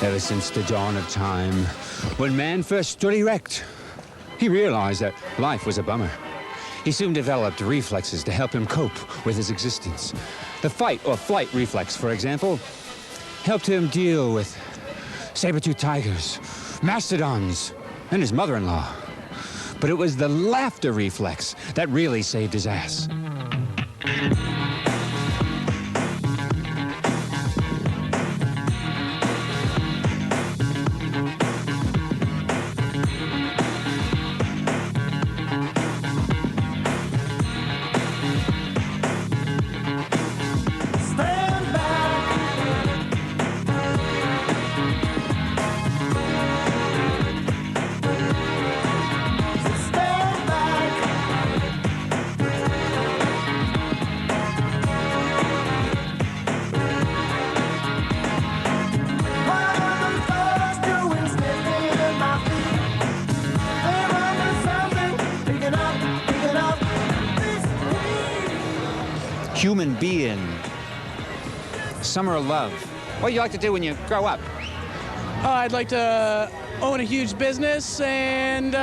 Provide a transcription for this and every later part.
Ever since the dawn of time, when man first stood erect, he realized that life was a bummer. He soon developed reflexes to help him cope with his existence. The fight or flight reflex, for example, helped him deal with saber-toothed tigers, mastodons, and his mother-in-law. But it was the laughter reflex that really saved his ass. Human being. Summer of love. What do you like to do when you grow up? I'd like to own a huge business and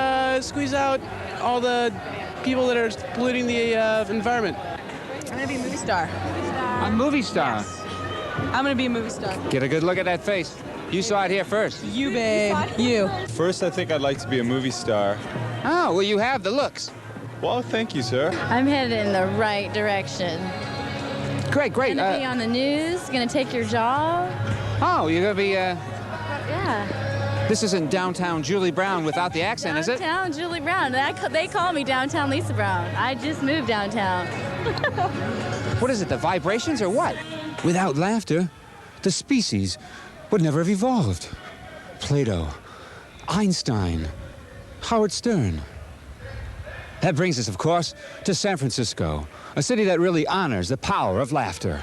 squeeze out all the people that are polluting the environment. I'm gonna be a movie star. A movie star? Yes. I'm gonna be a movie star. Get a good look at that face. You saw it here first. You, babe. You. First, I think I'd like to be a movie star. Oh, well, you have the looks. Well, thank you, sir. I'm headed in the right direction. Great, great. Gonna be on the news, gonna take your job. Oh, you're gonna be, Yeah. This isn't downtown Julie Brown without the accent, is it? Downtown Julie Brown. They call me downtown Lisa Brown. I just moved downtown. What is it, the vibrations or what? Without laughter, the species would never have evolved. Plato, Einstein, Howard Stern. That brings us, of course, to San Francisco, a city that really honors the power of laughter.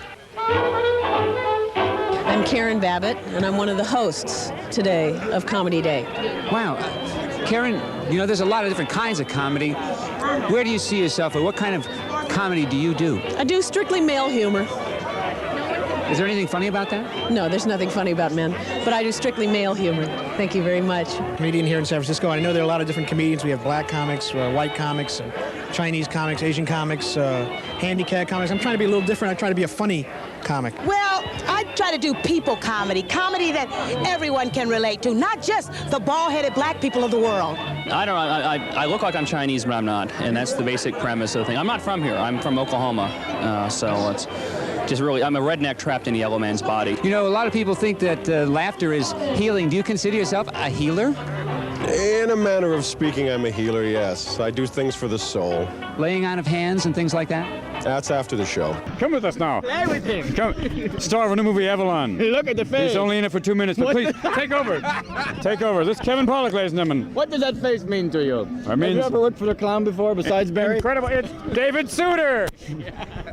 I'm Karen Babbitt, and I'm one of the hosts today of Comedy Day. Wow. Karen, you know, there's a lot of different kinds of comedy. Where do you see yourself, or what kind of comedy do you do? I do strictly male humor. Is there anything funny about that? No, there's nothing funny about men, but I do strictly male humor. Thank you very much. Comedian here in San Francisco. I know there are a lot of different comedians. We have black comics, white comics, Chinese comics, Asian comics, handicap comics. I'm trying to be a little different. I try to be a funny comic. Well, I try to do people comedy that everyone can relate to, not just the bald-headed black people of the world. I look like I'm Chinese, but I'm not, and that's the basic premise of the thing. I'm not from here. I'm from Oklahoma, so it's just really, I'm a redneck trapped in a yellow man's body. You know, a lot of people think that laughter is healing. Do you consider yourself a healer? In a manner of speaking, I'm a healer, yes. I do things for the soul. Laying on of hands and things like that? That's after the show. Come with us now. Play with him. Come. Star of a new movie, Avalon. Look at the face. He's only in it for 2 minutes, but please, take over. Take over. This is Kevin Pollak, ladies and gentlemen. What does that face mean to you? Have you ever worked for the clown before besides Barry? Incredible. It's David Souter.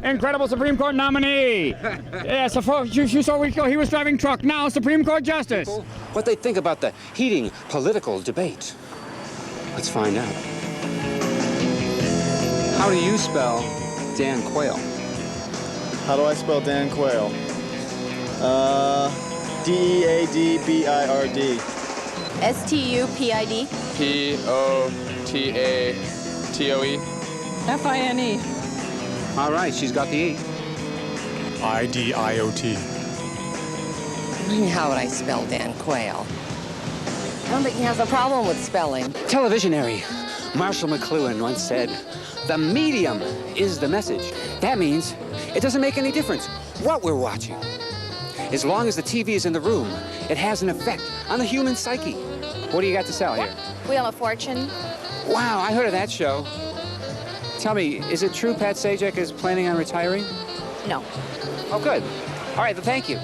Incredible Supreme Court nominee. Yes, you saw he was driving truck. Now Supreme Court Justice. What they think about the heating political debate. Let's find out. How do you spell Dan Quayle? How do I spell Dan Quayle? D-E-A-D-B-I-R-D. S-T-U-P-I-D. P-O-T-A-T-O-E. F-I-N-E. All right, she's got the E. I-D-I-O-T. How would I spell Dan Quayle? I don't think he has a problem with spelling. Televisionary Marshall McLuhan once said, "The medium is the message." That means it doesn't make any difference what we're watching. As long as the TV is in the room, it has an effect on the human psyche. What do you got to sell here? Wheel of Fortune. Wow, I heard of that show. Tell me, is it true Pat Sajak is planning on retiring? No. Oh, good. All right, well, thank you.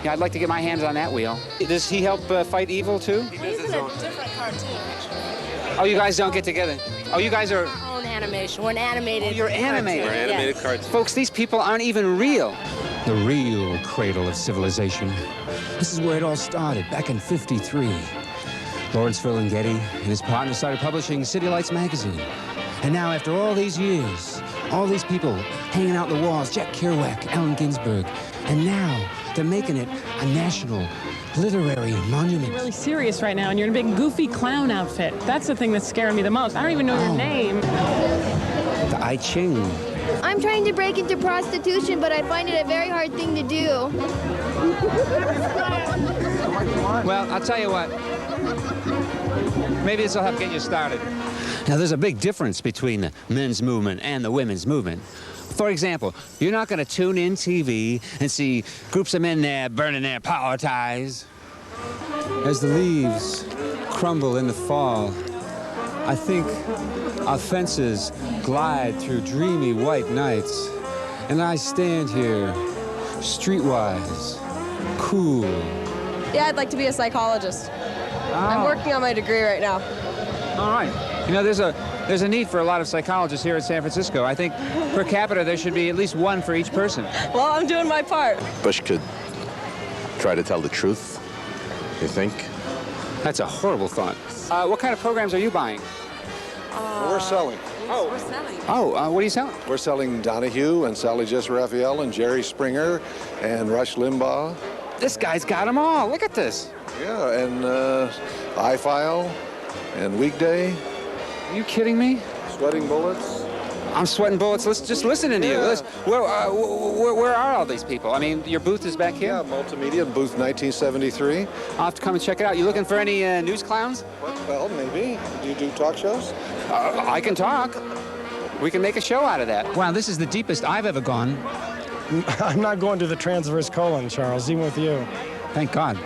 Yeah, I'd like to get my hands on that wheel. Does he help fight evil, too? He's in a different cartoon. Oh, you guys don't get together? Oh, you guys are... Our own animation. We're an animated. Oh, you're animated. We're animated cartoons. Folks, these people aren't even real. The real cradle of civilization. This is where it all started, back in '53. Lawrence Ferlinghetti and his partner started publishing City Lights magazine. And now, after all these years, all these people hanging out the walls, Jack Kerouac, Allen Ginsberg, and now they're making it a national literary monument. You're really serious right now, and you're in a big goofy clown outfit. That's the thing that's scaring me the most. I don't even know your name. The I Ching. I'm trying to break into prostitution, but I find it a very hard thing to do. Well, I'll tell you what. Maybe this will help get you started. Now, there's a big difference between the men's movement and the women's movement. For example, you're not going to tune in TV and see groups of men there burning their power ties. As the leaves crumble in the fall, I think our fences glide through dreamy white nights, and I stand here, streetwise, cool. Yeah, I'd like to be a psychologist. I'm working on my degree right now. All right. You know, there's a need for a lot of psychologists here in San Francisco. I think per capita there should be at least one for each person. Well, I'm doing my part. Bush could try to tell the truth, you think? That's a horrible thought. What kind of programs are you buying? We're selling. Oh, we're selling. Oh, what are you selling? We're selling Donahue and Sally Jess Raphael and Jerry Springer and Rush Limbaugh. This guy's got them all. Look at this. Yeah, and iFile and Weekday. Are you kidding me? Sweating Bullets. I'm sweating bullets. Let's just listening to you. Where are all these people? I mean, your booth is back here? Yeah, Multimedia, booth 1973. I'll have to come and check it out. You looking for any news clowns? Well, maybe. Do you do talk shows? I can talk. We can make a show out of that. Wow, this is the deepest I've ever gone. I'm not going to the transverse colon, Charles, even with you. Thank God.